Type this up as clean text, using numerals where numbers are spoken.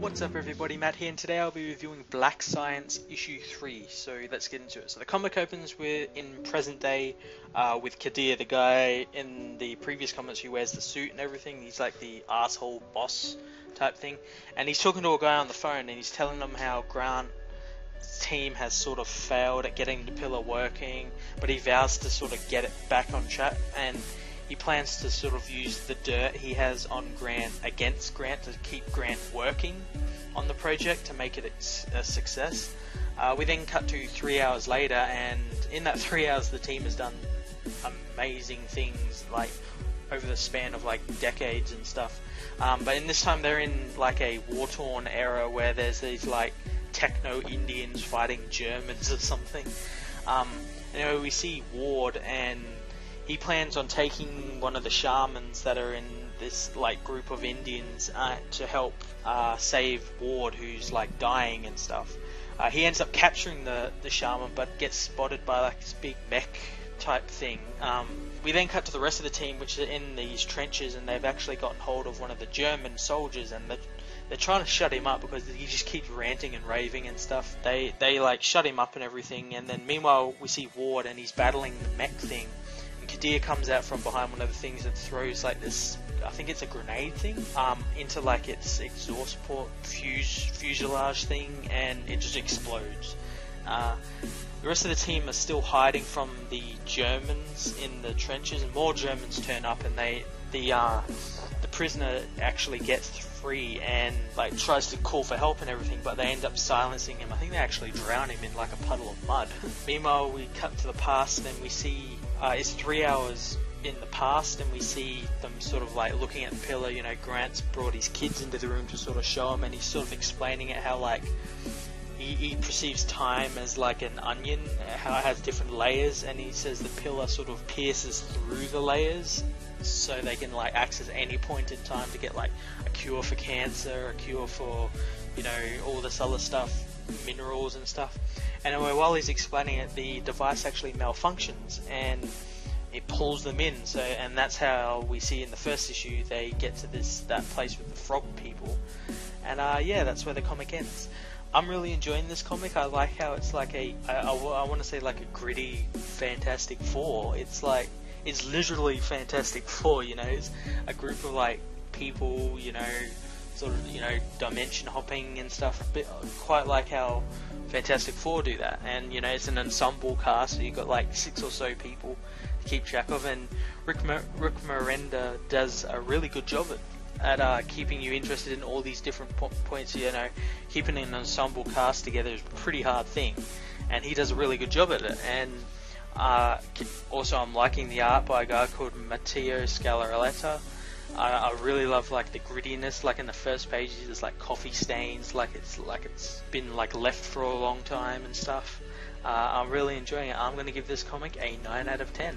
What's up everybody, Matt here, and today I'll be reviewing Black Science issue 3, so let's get into it. So the comic opens in present day with Kadir, the guy in the previous comics who wears the suit and everything. He's like the asshole boss type thing, and he's talking to a guy on the phone and he's telling him how Grant's team has sort of failed at getting the pillar working, but he vows to sort of get it back on track, and he plans to sort of use the dirt he has on Grant against Grant to keep Grant working on the project to make it a success. We then cut to 3 hours later, and in that 3 hours the team has done amazing things like over the span of like decades and stuff. But in this time they're in like a war-torn era where there's these like techno-Indians fighting Germans or something. We see Ward, and he plans on taking one of the shamans that are in this like group of Indians to help save Ward, who's like dying and stuff. He ends up capturing the shaman, but gets spotted by like this big mech type thing. We then cut to the rest of the team, which are in these trenches, and they've actually gotten hold of one of the German soldiers, and they're trying to shut him up because he just keeps ranting and raving and stuff. They like shut him up and everything, and then meanwhile we see Ward and he's battling the mech thing. Kadir comes out from behind one of the things and throws like this, I think it's a grenade thing, into like its exhaust port fuselage thing, and it just explodes. The rest of the team are still hiding from the Germans in the trenches, and more Germans turn up, and the prisoner actually gets free and like tries to call for help and everything, but they end up silencing him. I think they actually drown him in like a puddle of mud. Meanwhile, we cut to the past, and we see it's 3 hours in the past, and we see them sort of like looking at the pillar. Grant's brought his kids into the room to sort of show him, and he's sort of explaining it how like he perceives time as like an onion, how it has different layers, and he says the pillar sort of pierces through the layers so they can like access any point in time to get like a cure for cancer, a cure for all this other stuff, minerals and stuff. And while he's explaining it, the device actually malfunctions and it pulls them in. And that's how we see in the first issue they get to that place with the frog people. And that's where the comic ends. I'm really enjoying this comic. I like how it's like I want to say like a gritty Fantastic Four. It's literally Fantastic Four. It's a group of like people, sort of dimension hopping and stuff, a bit quite like how Fantastic Four do that. And it's an ensemble cast, so you've got like 6 or so people to keep track of, and Rick Miranda does a really good job at keeping you interested in all these different points. Keeping an ensemble cast together is a pretty hard thing, and he does a really good job at it. And also I'm liking the art by a guy called Matteo Scalaretta. I really love like the grittiness, like in the first page there's like coffee stains, like it's been like left for a long time and stuff. I'm really enjoying it. I'm going to give this comic a 9 out of 10.